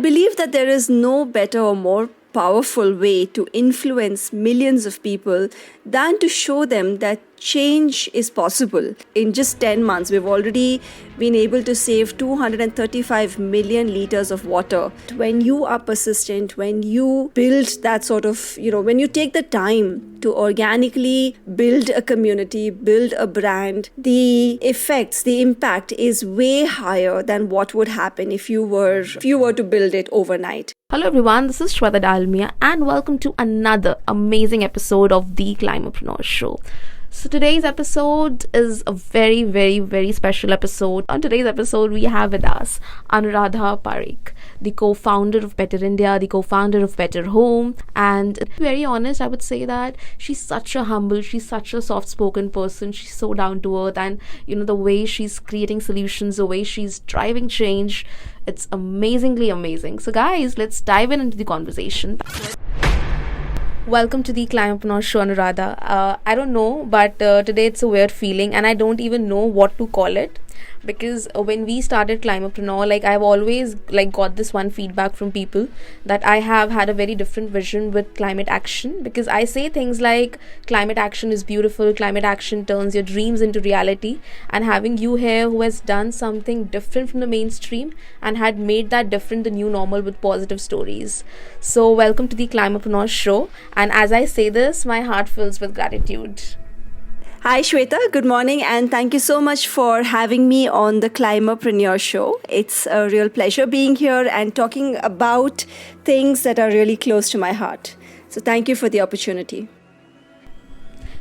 I believe that there is no better or more powerful way to influence millions of people than to show them that change is possible. In just 10 months, we've already been able to save 235 million liters of water. When you are persistent, when you build that sort of, when you take the time to organically build a community, build a brand, the effects, the impact is way higher than what would happen if you were to build it overnight. Hello everyone, this is Shweta and welcome to another amazing episode of the Climapreneur Show. So today's episode is a very, very, very special episode. On today's episode, we have with us Anuradha Parekh, the co-founder of Better India, the co-founder of Better Home. And to be very honest, I would say that she's such a soft-spoken person. She's so down to earth, and the way she's creating solutions, the way she's driving change, it's amazingly amazing. So guys, let's dive into the conversation. Welcome to the Climapreneur Show, Anuradha. I don't know, but today it's a weird feeling and I don't even know what to call it. Because when we started Climapreneur, I've always got this one feedback from people that I have had a very different vision with climate action, because I say things like climate action is beautiful, climate action turns your dreams into reality, and having you here who has done something different from the mainstream and had made that different the new normal with positive stories. So welcome to the Climapreneur Show, and as I say this, my heart fills with gratitude. Hi Shweta, good morning, and thank you so much for having me on the Climapreneur Show. It's a real pleasure being here and talking about things that are really close to my heart. So thank you for the opportunity.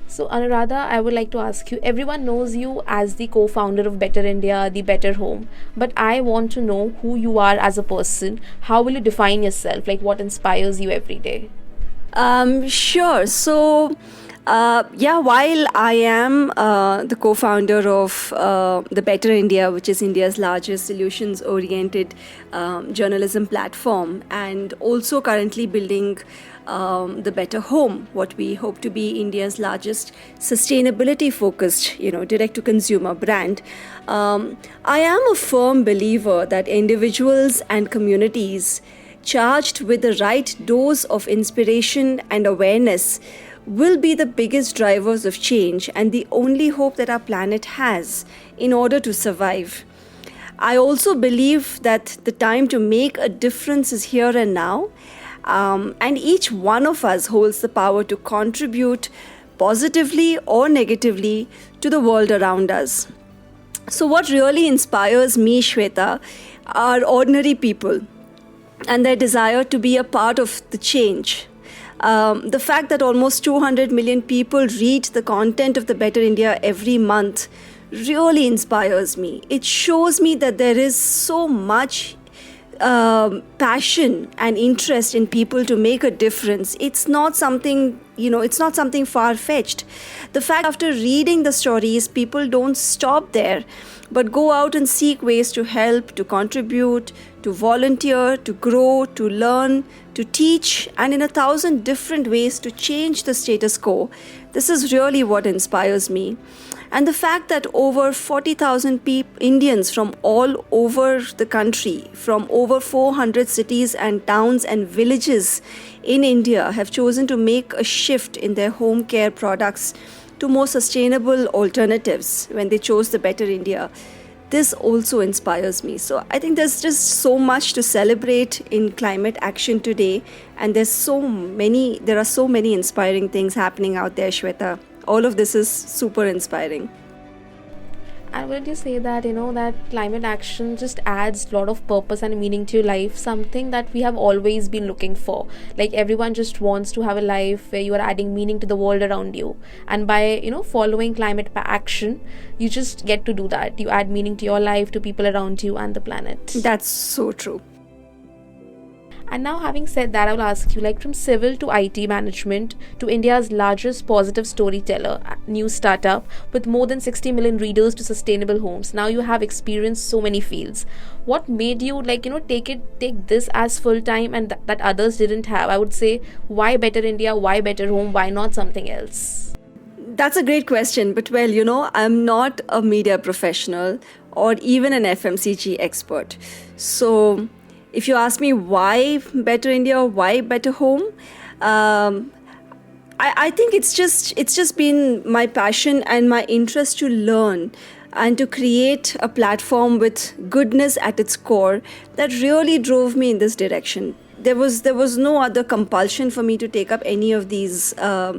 So Anuradha, I would like to ask you, everyone knows you as the co-founder of Better India, the Better Home, but I want to know who you are as a person. How will you define yourself? What inspires you every day? Sure. So while I am the co-founder of the Better India, which is India's largest solutions-oriented journalism platform, and also currently building the Better Home, what we hope to be India's largest sustainability-focused, direct-to-consumer brand, I am a firm believer that individuals and communities charged with the right dose of inspiration and awareness will be the biggest drivers of change and the only hope that our planet has in order to survive. I also believe that the time to make a difference is here and now, and each one of us holds the power to contribute positively or negatively to the world around us. So what really inspires me, Shweta, are ordinary people and their desire to be a part of the change. The fact that almost 200 million people read the content of the Better India every month really inspires me. It shows me that there is so much passion and interest in people to make a difference. It's not something, far-fetched. The fact after reading the stories, people don't stop there, but go out and seek ways to help, to contribute, to volunteer, to grow, to learn, to teach, and in 1,000 different ways to change the status quo. This is really what inspires me. And the fact that over 40,000 Indians from all over the country, from over 400 cities and towns and villages in India, have chosen to make a shift in their home care products to more sustainable alternatives when they chose the Better India. This also inspires me. So I think there's just so much to celebrate in climate action today, and there are so many inspiring things happening out there, Shweta. All of this is super inspiring. And would you say that, that climate action just adds a lot of purpose and meaning to your life, something that we have always been looking for? Everyone just wants to have a life where you are adding meaning to the world around you. And by, following climate action, you just get to do that. You add meaning to your life, to people around you and the planet. That's so true. And now, having said that, I will ask you, from civil to IT management to India's largest positive storyteller, new startup with more than 60 million readers to sustainable homes. Now you have experienced so many fields. What made you take this as full time and that others didn't have? I would say, why Better India? Why Better Home? Why not something else? That's a great question. But I'm not a media professional or even an FMCG expert. So if you ask me why Better India or why Better Home, I think it's just been my passion and my interest to learn and to create a platform with goodness at its core that really drove me in this direction. There was no other compulsion for me to take up any of these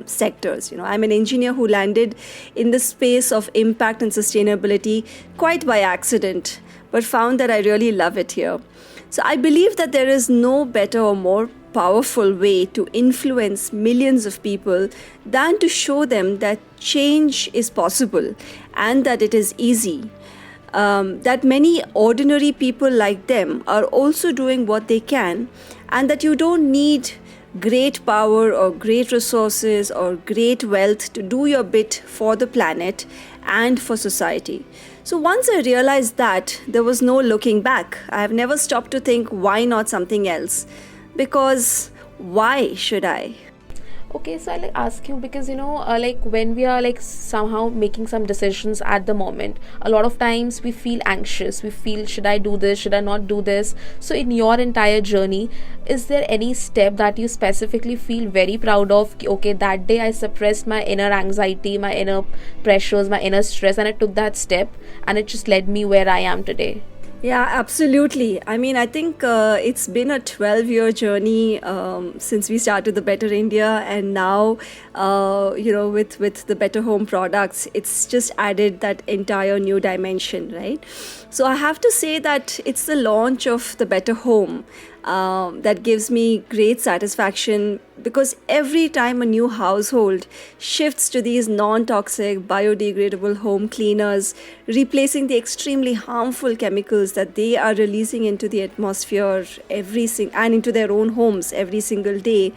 sectors. I'm an engineer who landed in the space of impact and sustainability quite by accident, but found that I really love it here. So I believe that there is no better or more powerful way to influence millions of people than to show them that change is possible and that it is easy. That many ordinary people like them are also doing what they can, and that you don't need great power or great resources or great wealth to do your bit for the planet and for society. So once I realized that, there was no looking back. I have never stopped to think, why not something else? Because why should I? Okay, so I'll ask you because like when we are like somehow making some decisions at the moment, a lot of times we feel anxious. We feel, should I do this? Should I not do this? So in your entire journey, is there any step that you specifically feel very proud of? Okay, that day I suppressed my inner anxiety, my inner pressures, my inner stress, and I took that step, and it just led me where I am today. Yeah, absolutely. I mean, I think it's been a 12-year journey since we started the Better India, and now, with the Better Home products, it's just added that entire new dimension, right? So I have to say that it's the launch of the Better Home that gives me great satisfaction, because every time a new household shifts to these non-toxic, biodegradable home cleaners, replacing the extremely harmful chemicals that they are releasing into the atmosphere and into their own homes every single day,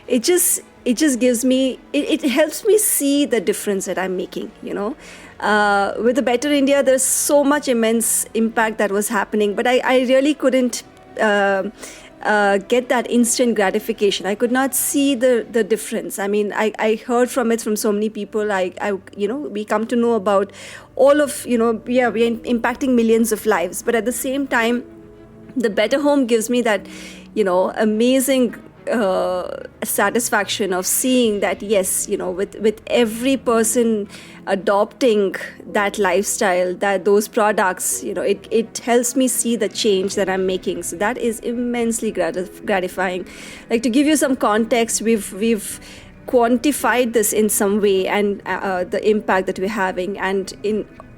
it just gives me, it helps me see the difference that I'm making, with the Better India, there's so much immense impact that was happening, but I really couldn't get that instant gratification. I could not see the difference. I mean, I heard from so many people. We come to know about all of, we are impacting millions of lives. But at the same time, the Better Home gives me that, amazing satisfaction of seeing that, yes, with every person adopting that lifestyle, that those products, it helps me see the change that I'm making. So that is immensely gratifying. Like, to give you some context, we've quantified this in some way, and the impact that we're having, and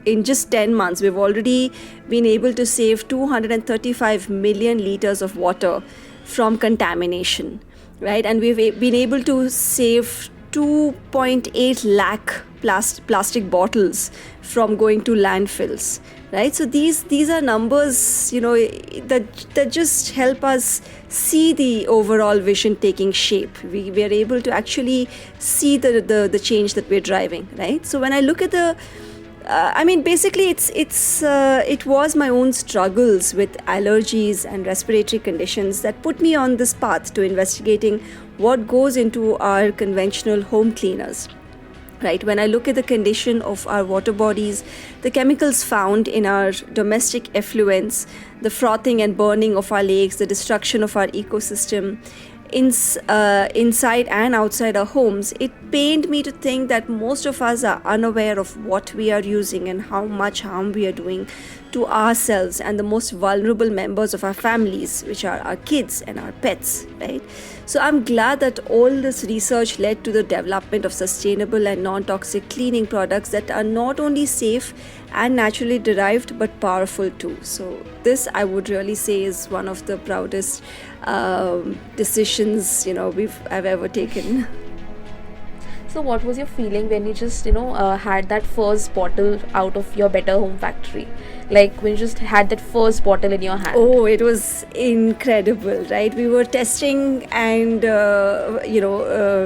in just 10 months, we've already been able to save 235 million liters of water from contamination, right? And we've been able to save 2.8 lakh plastic bottles from going to landfills, right? So these are numbers, that just help us see the overall vision taking shape. We are able to actually see the change that we're driving, right? So when I look at basically, it was my own struggles with allergies and respiratory conditions that put me on this path to investigating what goes into our conventional home cleaners. Right, when I look at the condition of our water bodies, the chemicals found in our domestic effluents, the frothing and burning of our lakes, the destruction of our ecosystem, inside and outside our homes, it pained me to think that most of us are unaware of what we are using and how much harm we are doing to ourselves and the most vulnerable members of our families, which are our kids and our pets, right? So I'm glad that all this research led to the development of sustainable and non-toxic cleaning products that are not only safe and naturally derived, but powerful too. So this, I would really say, is one of the proudest decisions I've ever taken. So what was your feeling when you just had that first bottle out of your Better Home factory? Like when you just had that first bottle in your hand? Oh, it was incredible, right? We were testing and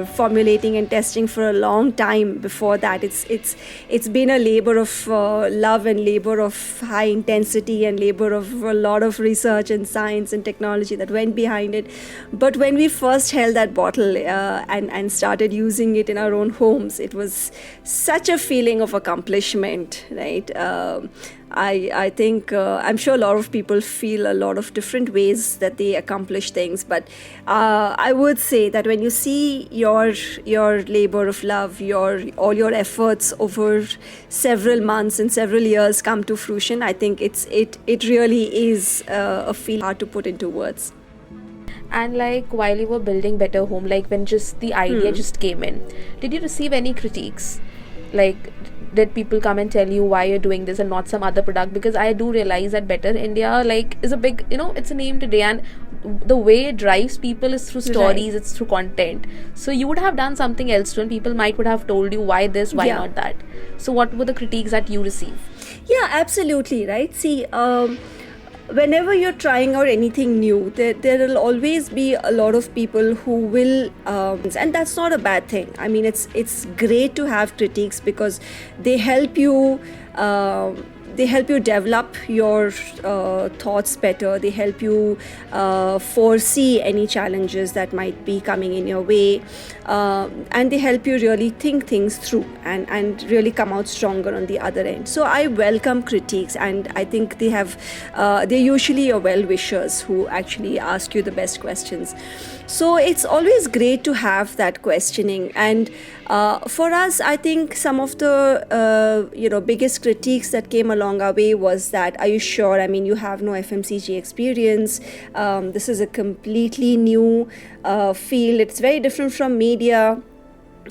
formulating and testing for a long time before that. It's been a labor of love and labor of high intensity and labor of a lot of research and science and technology that went behind it. But when we first held that bottle and started using it in our own homes, it was such a feeling of accomplishment, right? I think I'm sure a lot of people feel a lot of different ways that they accomplish things, but I would say that when you see your labor of love, all your efforts over several months and several years come to fruition, I think it really is a feel hard to put into words. And like while you were building Better Home, like when just the idea just came in, did you receive any critiques? Like, did people come and tell you why you're doing this and not some other product? Because I do realize that Better India like is a big, it's a name today, and the way it drives people is through stories, it's through content. So you would have done something else too, and people would have told you why this, why not that. So what were the critiques that you received? Yeah, absolutely, right. See, whenever you're trying out anything new, there will always be a lot of people who will, and that's not a bad thing. I mean, it's great to have critiques because they help you. They help you develop your thoughts better. They help you foresee any challenges that might be coming in your way. And they help you really think things through and really come out stronger on the other end. So I welcome critiques, and I think they're usually your well-wishers who actually ask you the best questions. So it's always great to have that questioning. And for us, I think some of the biggest critiques that came along our way was that, are you sure? I mean, you have no FMCG experience. This is a completely new field. It's very different from media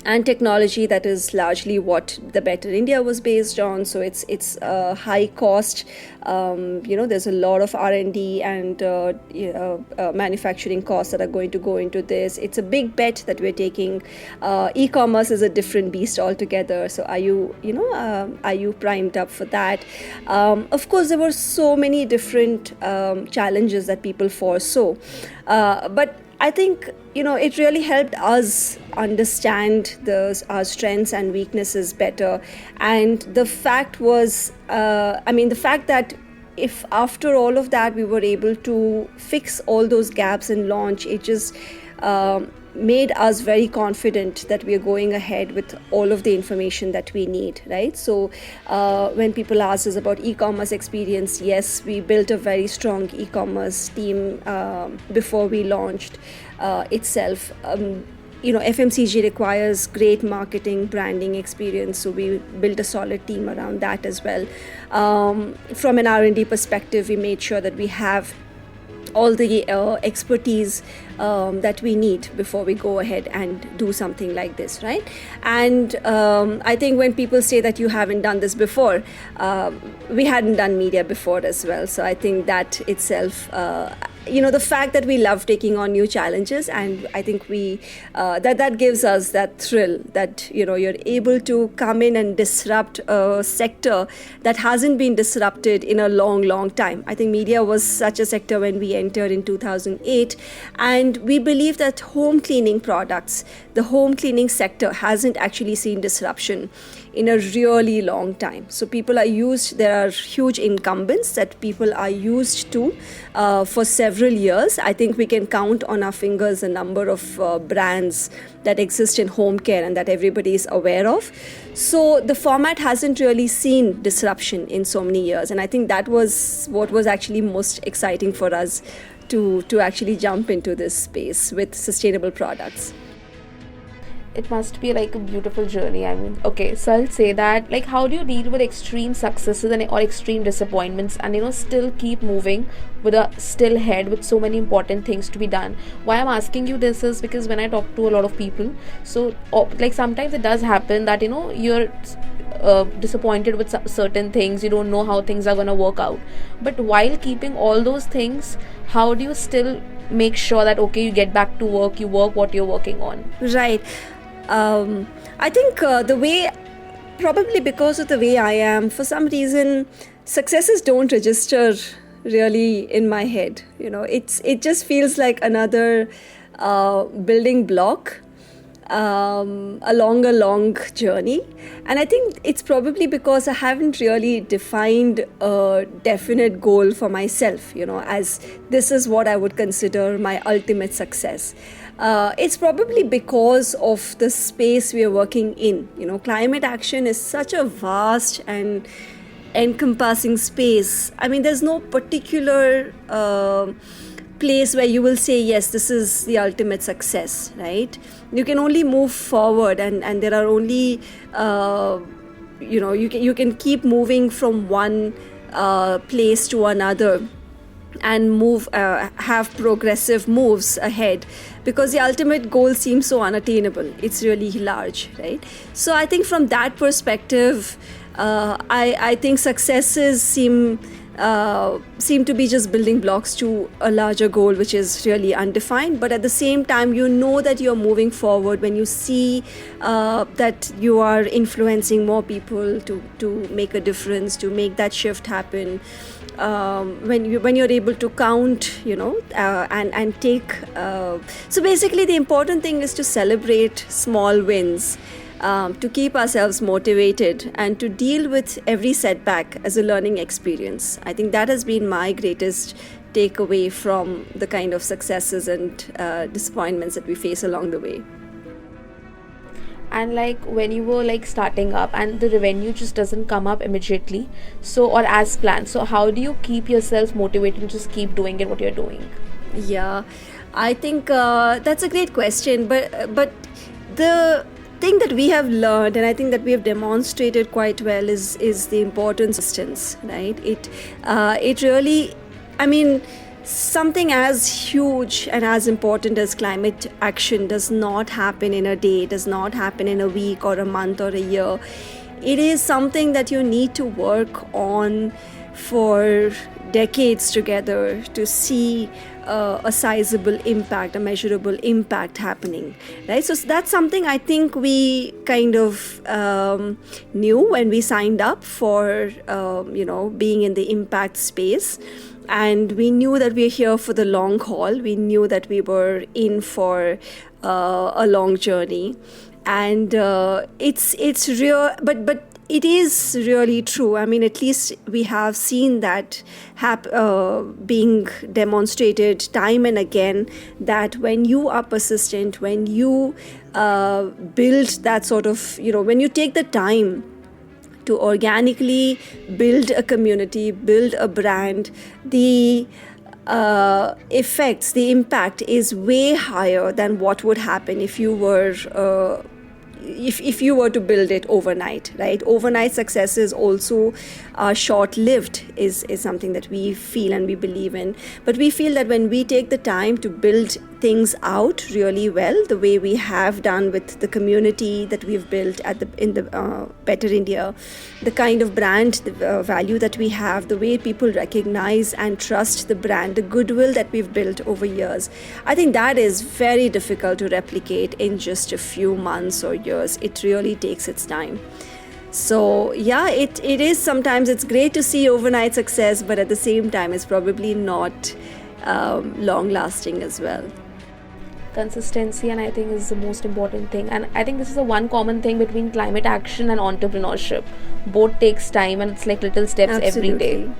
and technology. That is largely what the Better India was based on. So it's high cost. There's a lot of R&D and manufacturing costs that are going to go into this. It's a big bet that we're taking. E-commerce is a different beast altogether. So are you primed up for that? Of course, there were so many different challenges that people foresaw, but I think, it really helped us understand our strengths and weaknesses better. And the fact was, the fact that if after all of that we were able to fix all those gaps and launch, it just made us very confident that we are going ahead with all of the information that we need, right? So when people ask us about e-commerce experience, yes, we built a very strong e-commerce team before we launched itself. FMCG requires great marketing, branding experience, so we built a solid team around that as well. From an R&D perspective, we made sure that we have all the expertise that we need before we go ahead and do something like this, right? And I think when people say that you haven't done this before, we hadn't done media before as well. So I think that itself, the fact that we love taking on new challenges, and I think we that gives us that thrill that you're able to come in and disrupt a sector that hasn't been disrupted in a long time. I think media was such a sector when we entered in 2008, and we believe that home cleaning products, the home cleaning sector hasn't actually seen disruption in a really long time. So there are huge incumbents that people are used to for several years. I think we can count on our fingers a number of brands that exist in home care and that everybody is aware of. So the format hasn't really seen disruption in so many years. And I think that was what was actually most exciting for us to actually jump into this space with sustainable products. It must be like a beautiful journey. I mean, okay, so I'll say that, like, how do you deal with extreme successes or extreme disappointments and still keep moving with a still head with so many important things to be done? Why I'm asking you this is because when I talk to a lot of people, so like sometimes it does happen that you're disappointed with certain things, you don't know how things are going to work out, but while keeping all those things, how do you still make sure that you get back to work, you work what you're working on? Right. I think probably because of the way I am, for some reason, successes don't register really in my head. It just feels like another building block along a long journey. And I think it's probably because I haven't really defined a definite goal for myself, as this is what I would consider my ultimate success. It's probably because of the space we are working in. Climate action is such a vast and encompassing space. I mean, there's no particular place where you will say, yes, this is the ultimate success, right? You can only move forward, and there are only, you can keep moving from one place to another and move, have progressive moves ahead, because the ultimate goal seems so unattainable. It's really large, right? So I think from that perspective, I think successes seem to be just building blocks to a larger goal, which is really undefined. But at the same time, you know that you're moving forward when you see that you are influencing more people to make a difference, to make that shift happen. When you're able to count, and take. So basically, the important thing is to celebrate small wins. To keep ourselves motivated and to deal with every setback as a learning experience. I think that has been my greatest takeaway from the kind of successes and disappointments that we face along the way. And like when you were like starting up and the revenue just doesn't come up immediately, so or as planned, so how do you keep yourself motivated and just keep doing it what you're doing? Yeah, I think that's a great question, but the thing that we have learned, and I think that we have demonstrated quite well, is the importance of distance, right? It really, I mean, something as huge and as important as climate action does not happen in a day, does not happen in a week or a month or a year. It is something that you need to work on for decades together to see a sizable impact, a measurable impact happening, right? So that's something I think we kind of knew when we signed up for, being in the impact space. And we knew that we're here for the long haul. We knew that we were in for a long journey. And it's real, but it is really true. I mean, at least we have seen that being demonstrated time and again, that when you are persistent, when you build that sort of, when you take the time to organically build a community, build a brand, the effects, the impact is way higher than what would happen if you were if you were to build it overnight, right? Overnight successes also are short-lived, is something that we feel and we believe in. But we feel that when we take the time to build things out really well, the way we have done with the community that we've built in the Better India, the kind of brand, the value that we have, the way people recognize and trust the brand, the goodwill that we've built over years, I think that is very difficult to replicate in just a few months or years. It really takes its time. So yeah, it is, sometimes it's great to see overnight success, but at the same time it's probably not long lasting as well. Consistency, and I think is the most important thing, and I think this is the one common thing between climate action and entrepreneurship. Both takes time, and it's like little steps. Absolutely. Every day.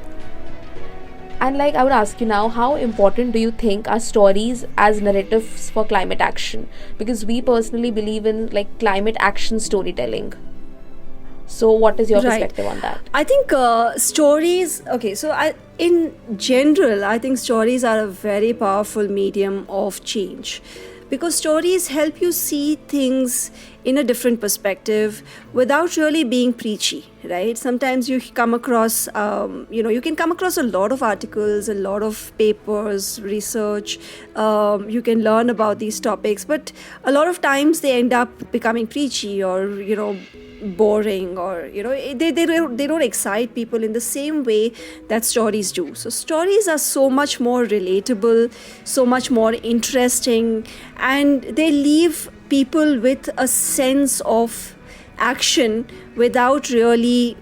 And like I would ask you now, how important do you think are stories as narratives for climate action? Because we personally believe in like climate action storytelling. So what is your perspective on that? I think stories, okay, so in general, I think stories are a very powerful medium of change, because stories help you see things in a different perspective without really being preachy, right? Sometimes you come across, you can come across a lot of articles, a lot of papers, research, you can learn about these topics, but a lot of times they end up becoming preachy or, boring, or they don't excite people in the same way that stories do. So stories are so much more relatable, so much more interesting, and they leave people with a sense of action without really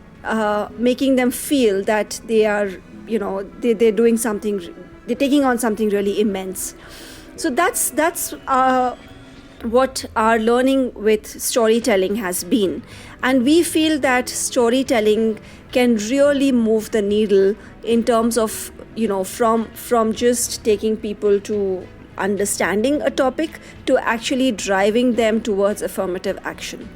making them feel that they are they're doing something, they're taking on something really immense. So that's what our learning with storytelling has been, and we feel that storytelling can really move the needle in terms of from just taking people to understanding a topic to actually driving them towards affirmative action.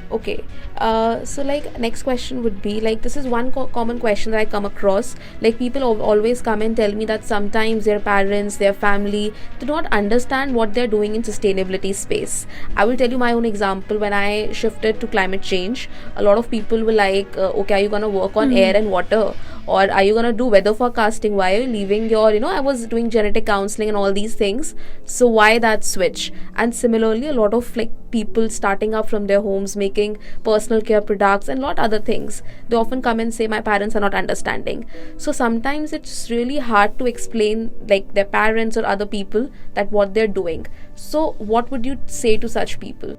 Okay. So like next question would be like this is one common question that I come across. Like people always come and tell me that sometimes their parents, their family do not understand what they're doing in sustainability space. I will tell you my own example. When I shifted to climate change, a lot of people were like, okay, are you gonna work on air and water? Or are you gonna do weather forecasting? Why are you leaving your, I was doing genetic counseling and all these things. So why that switch? And similarly, a lot of like people starting up from their homes, making personal care products and lot other things, they often come and say my parents are not understanding. So sometimes it's really hard to explain like their parents or other people that what they're doing. So what would you say to such people?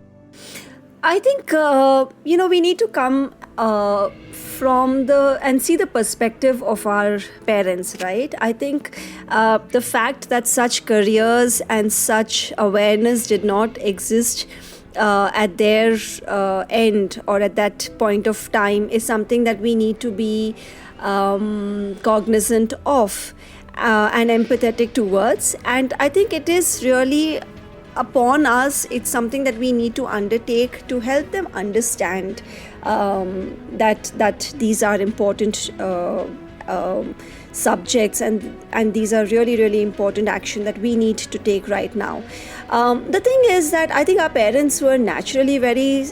I think we need to come from and see the perspective of our parents, right? I think the fact that such careers and such awareness did not exist at their end or at that point of time is something that we need to be cognizant of and empathetic towards. And I think it is really upon us, it's something that we need to undertake to help them understand that these are important subjects, and these are really, really important action that we need to take right now. The thing is that I think our parents were naturally very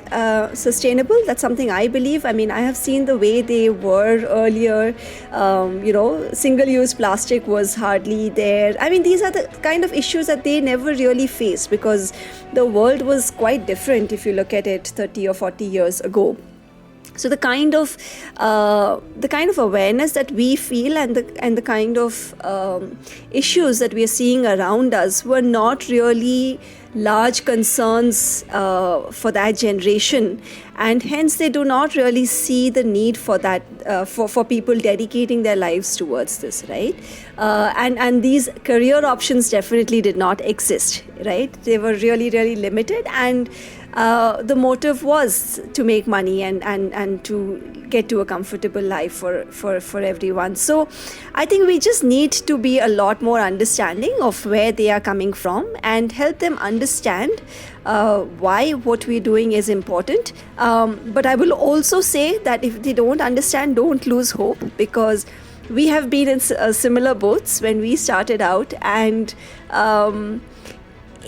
sustainable. That's something I believe. I mean, I have seen the way they were earlier. Single-use plastic was hardly there. I mean, these are the kind of issues that they never really faced because the world was quite different if you look at it 30 or 40 years ago. So the kind of awareness that we feel and the kind of issues that we are seeing around us were not really large concerns for that generation, and hence they do not really see the need for that for people dedicating their lives towards this, right? And these career options definitely did not exist, right? They were really, really limited, and the motive was to make money and to get to a comfortable life for everyone. So I think we just need to be a lot more understanding of where they are coming from and help them understand why what we're doing is important. But I will also say that if they don't understand, don't lose hope, because we have been in similar boats when we started out, and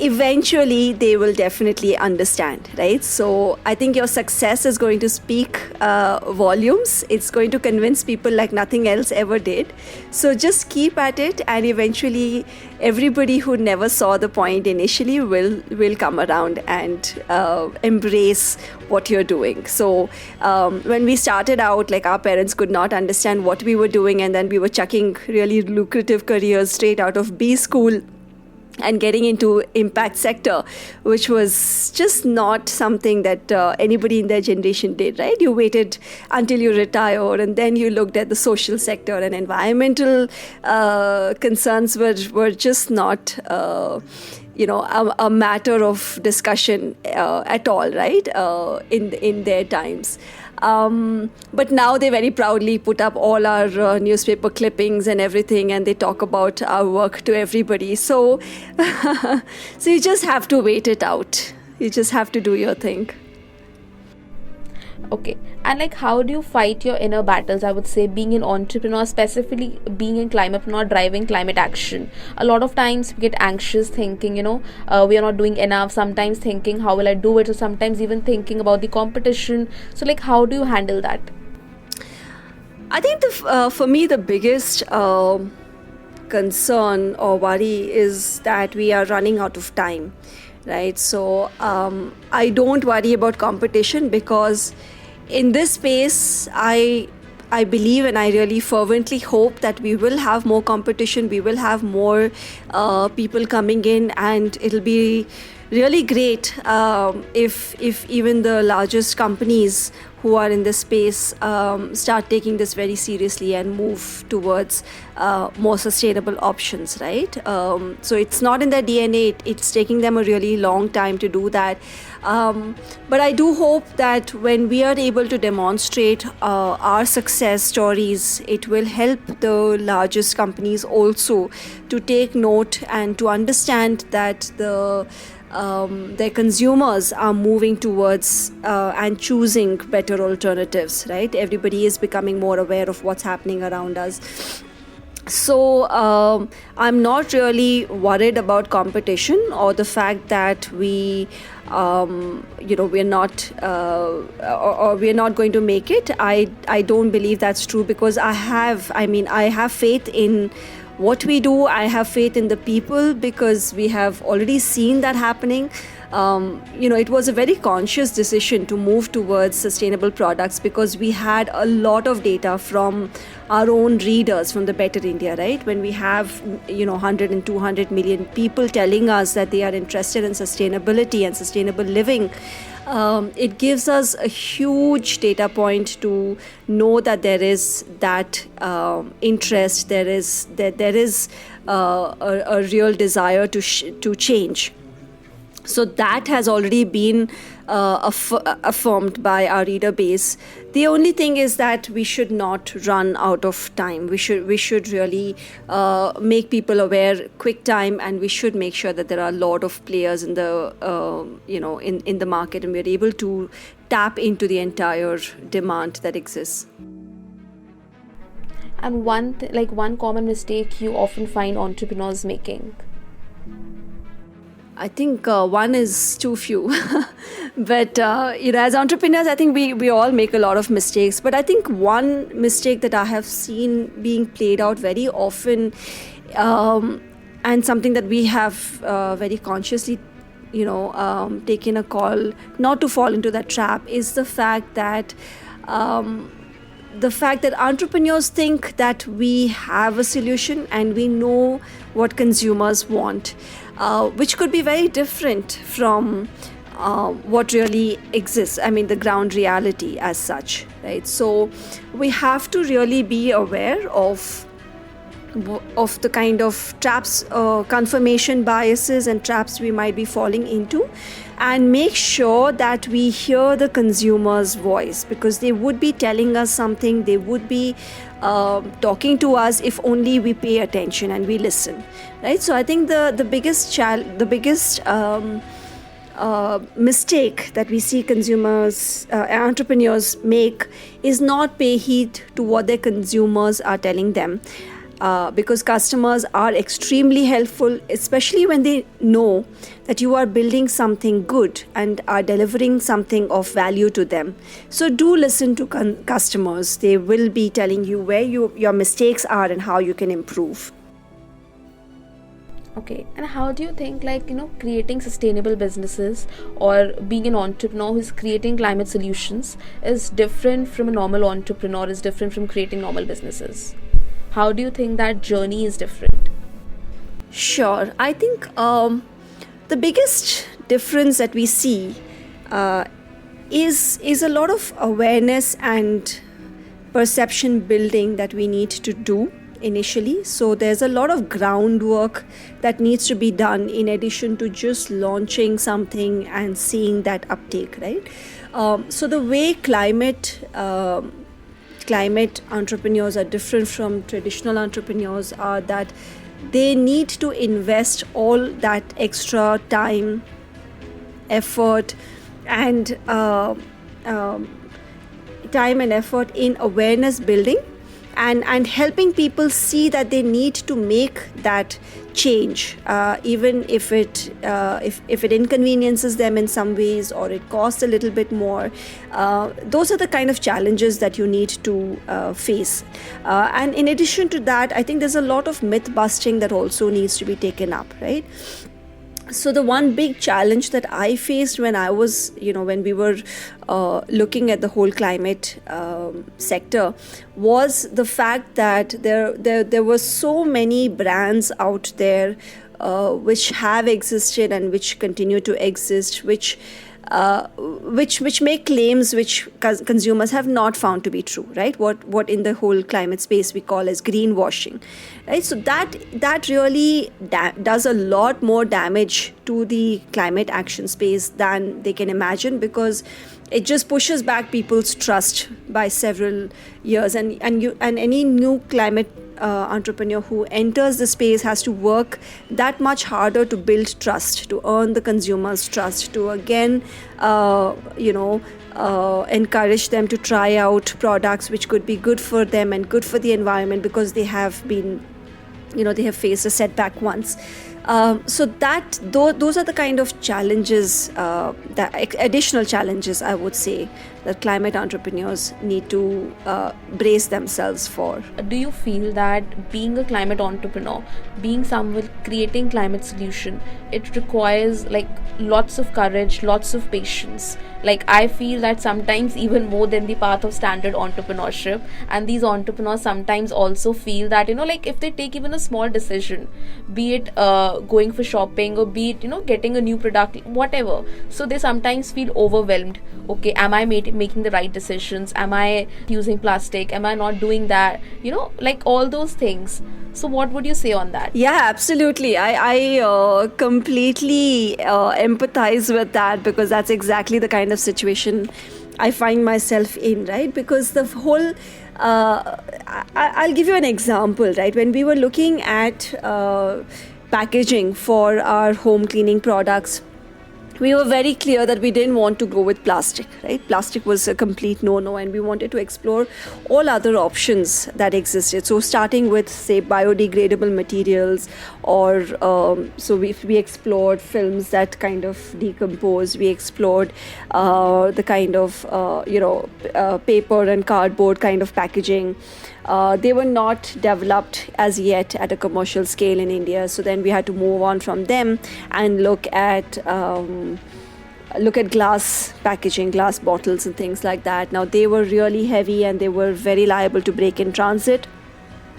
eventually they will definitely understand, right? So I think your success is going to speak volumes. It's going to convince people like nothing else ever did. So just keep at it, and eventually everybody who never saw the point initially will come around and embrace what you're doing. So when we started out, like, our parents could not understand what we were doing, and then we were chucking really lucrative careers straight out of B school and getting into impact sector, which was just not something that anybody in their generation did, right? You waited until you retired, and then you looked at the social sector, and environmental concerns were just not a matter of discussion at all, right? In their times. But now they very proudly put up all our newspaper clippings and everything, and they talk about our work to everybody. So, so you just have to wait it out. You just have to do your thing. Okay. And like, how do you fight your inner battles? I would say being an entrepreneur, specifically being in Climapreneur, driving climate action. A lot of times we get anxious thinking, we are not doing enough. Sometimes thinking, how will I do it? Or sometimes even thinking about the competition. So like, how do you handle that? I think for me, the biggest concern or worry is that we are running out of time, right? So I don't worry about competition, because in this space, I believe, and I really fervently hope that we will have more competition, we will have more people coming in, and it'll be really great if even the largest companies who are in this space start taking this very seriously and move towards more sustainable options, right? So it's not in their DNA. It's taking them a really long time to do that. But I do hope that when we are able to demonstrate our success stories, it will help the largest companies also to take note and to understand that the their consumers are moving towards and choosing better alternatives, right? Everybody is becoming more aware of what's happening around us. So I'm not really worried about competition or the fact that we're not or we're not going to make it. I don't believe that's true, because I have faith in what we do. I have faith in the people, because we have already seen that happening. It was a very conscious decision to move towards sustainable products, because we had a lot of data from our own readers from the Better India, right? When we have 100 and 200 million people telling us that they are interested in sustainability and sustainable living, it gives us a huge data point to know that there is that interest, there is a real desire to change. So that has already been affirmed by our reader base. The only thing is that we should not run out of time. We should really make people aware quick time, and we should make sure that there are a lot of players in the in the market, and we're able to tap into the entire demand that exists. And one common mistake you often find entrepreneurs making? I think one is too few. But, as entrepreneurs, I think we all make a lot of mistakes. But I think one mistake that I have seen being played out very often, and something that we have very consciously, taken a call not to fall into that trap, is the fact that entrepreneurs think that we have a solution and we know what consumers want, which could be very different from what really exists. I mean, the ground reality as such, right? So we have to really be aware of the kind of traps, confirmation biases and traps we might be falling into, and make sure that we hear the consumer's voice, because they would be telling us something, they would be talking to us if only we pay attention and we listen, right? So I think the biggest mistake that we see entrepreneurs make is not pay heed to what their consumers are telling them. Because customers are extremely helpful, especially when they know that you are building something good and are delivering something of value to them. So do listen to customers. They will be telling you where your mistakes are and how you can improve. Okay, and how do you think creating sustainable businesses or being an entrepreneur who's creating climate solutions is different from a normal entrepreneur, is different from creating normal businesses? How do you think that journey is different? Sure. I think the biggest difference that we see is a lot of awareness and perception building that we need to do initially. So there's a lot of groundwork that needs to be done in addition to just launching something and seeing that uptake, right? So the way climate entrepreneurs are different from traditional entrepreneurs are that they need to invest all that extra time, effort, and in awareness building and helping people see that they need to make that change, even if it inconveniences them in some ways or it costs a little bit more. Those are the kind of challenges that you need to face. And in addition to that, I think there's a lot of myth busting that also needs to be taken up, right? So the one big challenge that I faced when I was, when we were looking at the whole climate sector was the fact that there were so many brands out there which have existed and which continue to exist, which make claims which consumers have not found to be true, right? What in the whole climate space we call as greenwashing, right? So that really does a lot more damage to the climate action space than they can imagine, because it just pushes back people's trust by several years, and any new climate entrepreneur who enters the space has to work that much harder to build trust, to earn the consumers' trust, to again encourage them to try out products which could be good for them and good for the environment, because they have been, they have faced a setback once. So those are the kind of challenges, that additional challenges, I would say, that climate entrepreneurs need to brace themselves for. Do you feel that being a climate entrepreneur, being someone creating climate solution, it requires like lots of courage, lots of patience? Like, I feel that sometimes even more than the path of standard entrepreneurship, and these entrepreneurs sometimes also feel that, like if they take even a small decision, be it going for shopping, or be it getting a new product, whatever, so they sometimes feel overwhelmed. Okay, am I making the right decisions? Am I using plastic? Am I not doing that? Like all those things. So what would you say on that? Yeah, absolutely. I completely empathize with that, because that's exactly the kind of situation I find myself in, right? Because the whole I'll give you an example, right? When we were looking at packaging for our home cleaning products, we were very clear that we didn't want to go with plastic, right? Plastic was a complete no-no, and we wanted to explore all other options that existed. So starting with, say, biodegradable materials, or so we explored films that kind of decompose. We explored the kind of paper and cardboard kind of packaging. They were not developed as yet at a commercial scale in India, so then we had to move on from them and look at glass packaging, glass bottles and things like that. Now, they were really heavy and they were very liable to break in transit.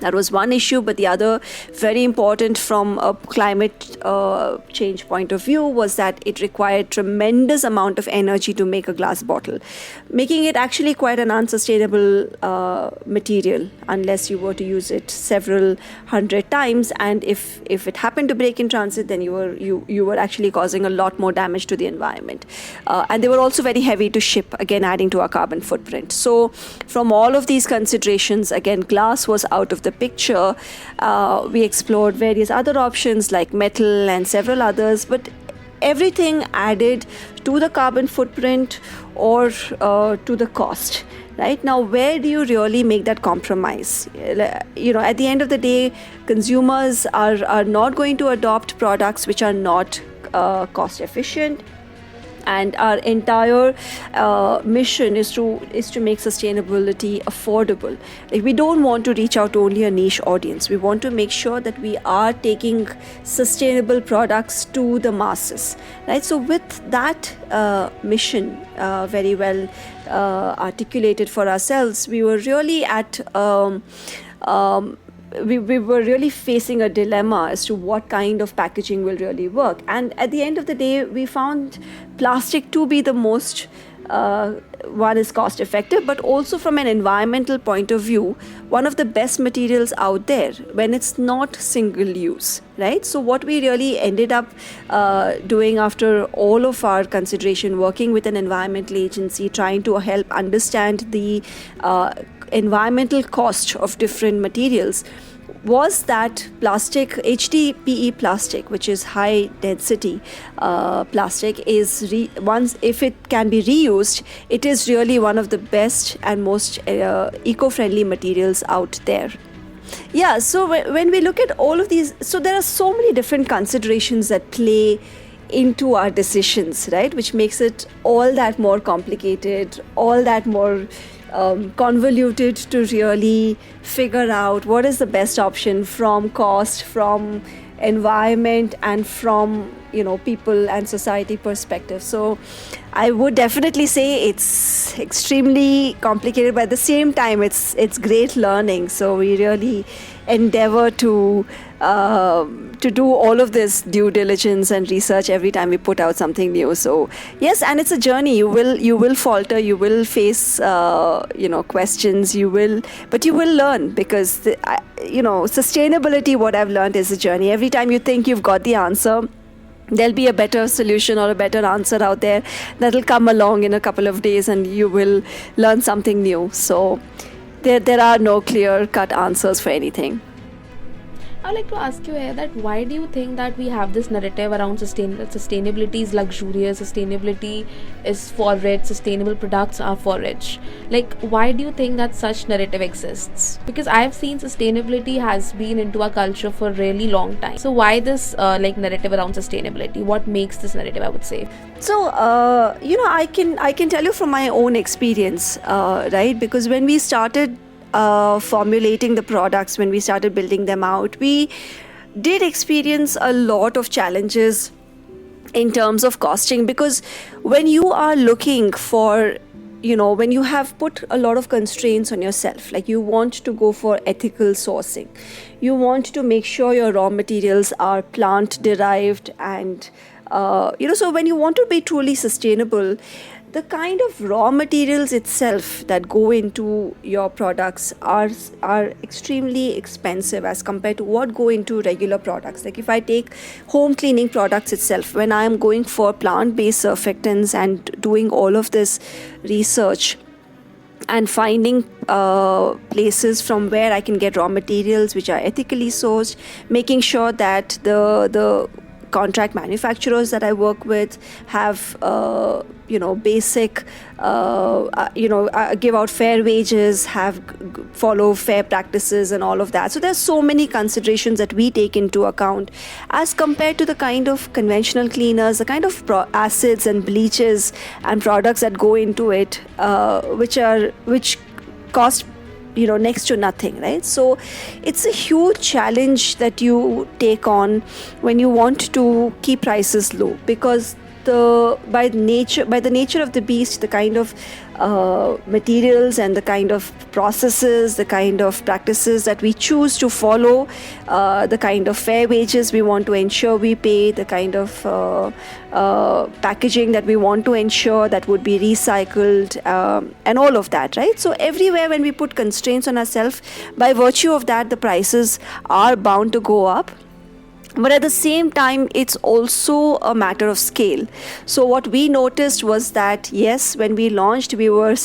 That was one issue, but the other, very important from a climate change point of view, was that it required tremendous amount of energy to make a glass bottle, making it actually quite an unsustainable material unless you were to use it several hundred times. And if it happened to break in transit, then you were actually causing a lot more damage to the environment. And they were also very heavy to ship, again adding to our carbon footprint. So from all of these considerations, again, glass was out of the picture. We explored various other options like metal and several others, but everything added to the carbon footprint or to the cost. Right now, where do you really make that compromise? At the end of the day, consumers are not going to adopt products which are not cost efficient. And our entire mission is to make sustainability affordable. Like, we don't want to reach out to only a niche audience. We want to make sure that we are taking sustainable products to the masses, right? So with that mission very well articulated for ourselves, we were really at we were really facing a dilemma as to what kind of packaging will really work. And at the end of the day, we found plastic to be the most, one is cost effective, but also from an environmental point of view, one of the best materials out there when it's not single use, right? So what we really ended up doing after all of our consideration, working with an environmental agency, trying to help understand the environmental cost of different materials, was that plastic, HDPE plastic, which is high density plastic, is once if it can be reused, it is really one of the best and most eco-friendly materials out there. Yeah, so when we look at all of these, so there are so many different considerations that play into our decisions, right, which makes it all that more complicated, all that more convoluted to really figure out what is the best option from cost, from environment, and from people and society perspective. So I would definitely say it's extremely complicated, but at the same time it's great learning. So we really endeavor to do all of this due diligence and research every time we put out something new. So yes, and it's a journey. You will falter, you will face questions, but you will learn, because sustainability, what I've learned, is a journey. Every time you think you've got the answer, there'll be a better solution or a better answer out there that'll come along in a couple of days, and you will learn something new. So there are no clear cut answers for anything. I'd like to ask you here that why do you think that we have this narrative around sustainability is luxurious, sustainability is for rich, sustainable products are for rich? Like, why do you think that such narrative exists? Because I've seen sustainability has been into our culture for a really long time. So why this narrative around sustainability? What makes this narrative, I would say? So I can tell you from my own experience, right? Because when we started formulating the products, when we started building them out, we did experience a lot of challenges in terms of costing, because when you are looking for, when you have put a lot of constraints on yourself, like you want to go for ethical sourcing, you want to make sure your raw materials are plant derived, and so when you want to be truly sustainable, the kind of raw materials itself that go into your products are extremely expensive as compared to what go into regular products. Like if I take home cleaning products itself, when I am going for plant-based surfactants and doing all of this research and finding places from where I can get raw materials which are ethically sourced, making sure that the contract manufacturers that I work with have basic give out fair wages, follow fair practices and all of that. So there's so many considerations that we take into account as compared to the kind of conventional cleaners, the kind of acids and bleaches and products that go into it, which cost next to nothing, right? So it's a huge challenge that you take on when you want to keep prices low, because by the nature of the beast, the kind of materials and the kind of processes, the kind of practices that we choose to follow, the kind of fair wages we want to ensure we pay, the kind of packaging that we want to ensure that would be recycled, and all of that, right? So everywhere when we put constraints on ourselves, by virtue of that, the prices are bound to go up. But at the same time, it's also a matter of scale. So what we noticed was that, yes, when we launched, we were,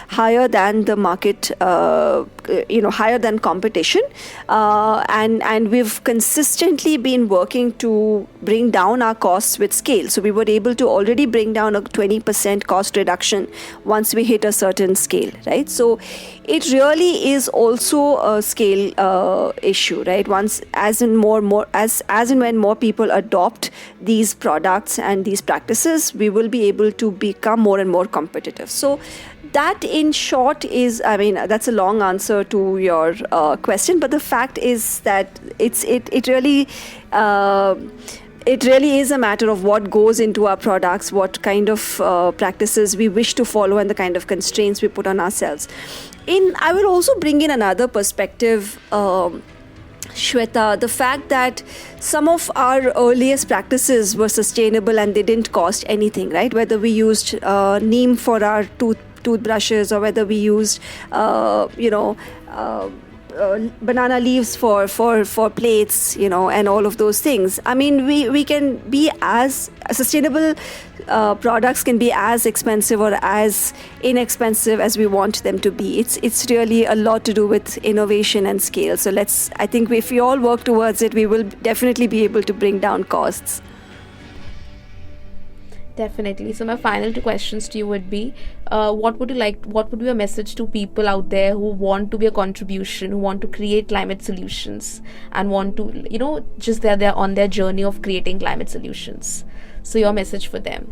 higher than the market, higher than competition. And we've consistently been working to bring down our costs with scale. So we were able to already bring down a 20% cost reduction once we hit a certain scale, right? So it really is also a scale issue, right? As and when more people adopt these products and these practices, we will be able to become more and more competitive. So that, in short, is, that's a long answer to your question, but the fact is that it really is a matter of what goes into our products, what kind of practices we wish to follow, and the kind of constraints we put on ourselves. I will also bring in another perspective, Shweta, the fact that some of our earliest practices were sustainable and they didn't cost anything, right? Whether we used neem for our toothbrushes, or whether we used banana leaves for plates, and all of those things. We can be as sustainable. Products can be as expensive or as inexpensive as we want them to be. It's really a lot to do with innovation and scale. So I think if we all work towards it, we will definitely be able to bring down costs. Definitely. So my final two questions to you would be, what would be a message to people out there who want to be a contribution, who want to create climate solutions and want to, just they're on their journey of creating climate solutions. So your message for them.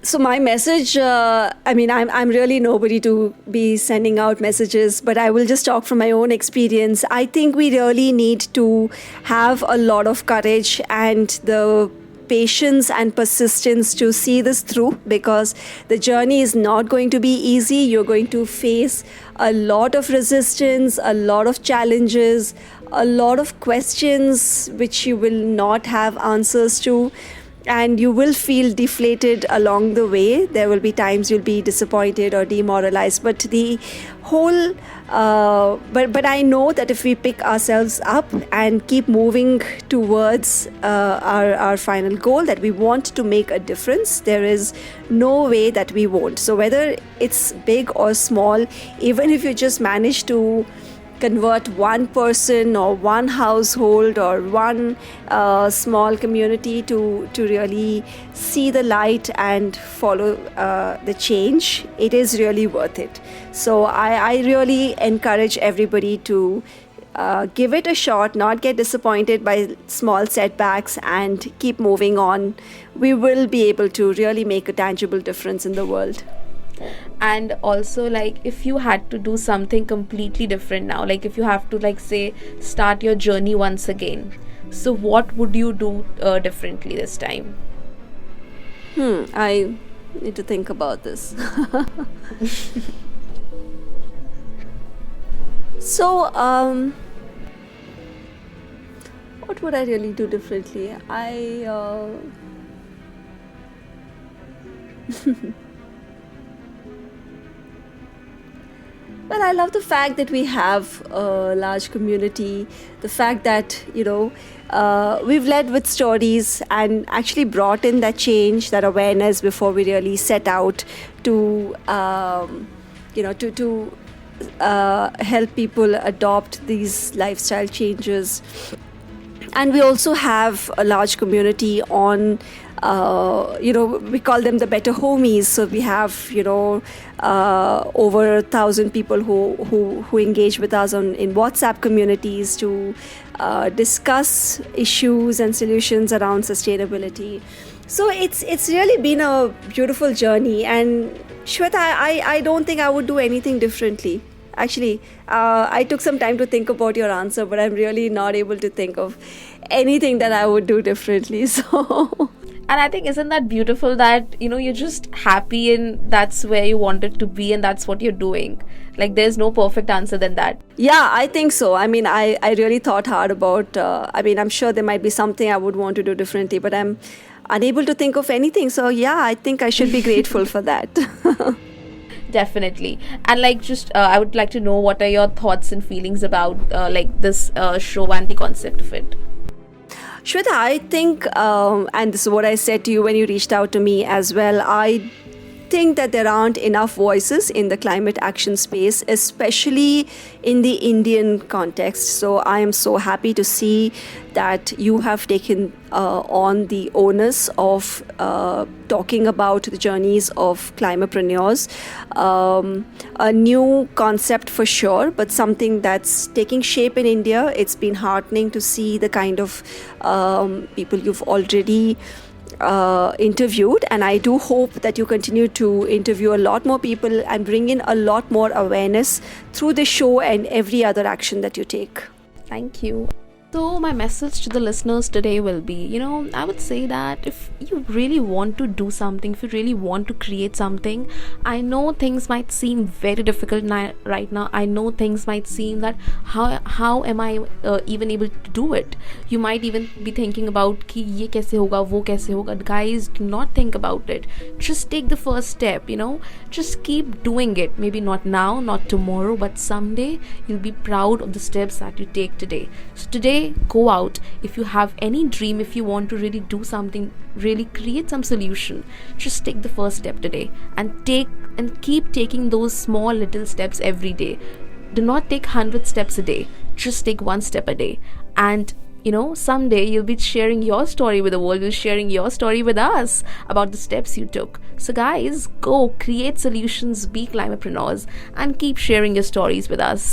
So my message, I'm really nobody to be sending out messages, but I will just talk from my own experience. I think we really need to have a lot of courage and the patience and persistence to see this through, because the journey is not going to be easy. You're going to face a lot of resistance, a lot of challenges, a lot of questions which you will not have answers to. and you will feel deflated along the way. There will be times you'll be disappointed or demoralized, but the whole but I know that if we pick ourselves up and keep moving towards our final goal, that we want to make a difference, there is no way that we won't. So whether it's big or small, even if you just manage to convert one person or one household or one small community to really see the light and follow the change, it is really worth it. So I really encourage everybody to give it a shot, not get disappointed by small setbacks, and keep moving on. We will be able to really make a tangible difference in the world. And also, like, if you had to do something completely different now, like if you have to, like, say, start your journey once again, so what would you do differently this time? I need to think about this. So what would I really do differently? Well, I love the fact that we have a large community, the fact that, we've led with stories and actually brought in that change, that awareness before we really set out to, to help people adopt these lifestyle changes. And we also have a large community on, we call them the better homies. So we have, over 1,000 people who engage with us in WhatsApp communities to discuss issues and solutions around sustainability. So it's really been a beautiful journey. And Shweta, I don't think I would do anything differently. Actually, I took some time to think about your answer, but I'm really not able to think of anything that I would do differently. So, and I think, isn't that beautiful that, you're just happy and that's where you wanted to be and that's what you're doing? Like, there's no perfect answer than that. Yeah, I think so. I mean, I really thought hard about, I'm sure there might be something I would want to do differently, but I'm unable to think of anything. So yeah, I think I should be grateful for that. Definitely. And like, just I would like to know, what are your thoughts and feelings about this show and the concept of it? Shweta, I think, and this is what I said to you when you reached out to me as well, I think that there aren't enough voices in the climate action space, especially in the Indian context. So I am so happy to see that you have taken on the onus of talking about the journeys of climapreneurs. A new concept for sure, but something that's taking shape in India. It's been heartening to see the kind of people you've already interviewed, and I do hope that you continue to interview a lot more people and bring in a lot more awareness through the show and every other action that you take. Thank you. So my message to the listeners today will be, I would say that if you really want to do something, if you really want to create something, I know things might seem very difficult right now. I know things might seem that how am I even able to do it? You might even be thinking about ki ye kaise hoga, wo kaise hoga. Guys, do not think about it. Just take the first step, Just keep doing it. Maybe not now, not tomorrow, but someday you'll be proud of the steps that you take today. So today, go out. If you have any dream, if you want to really do something, really create some solution, just take the first step today and keep taking those small little steps every day. Do not take 100 steps a day, just take one step a day. And someday you'll be sharing your story with the world, you're sharing your story with us about the steps you took. So guys, go create solutions, be climapreneurs, and keep sharing your stories with us.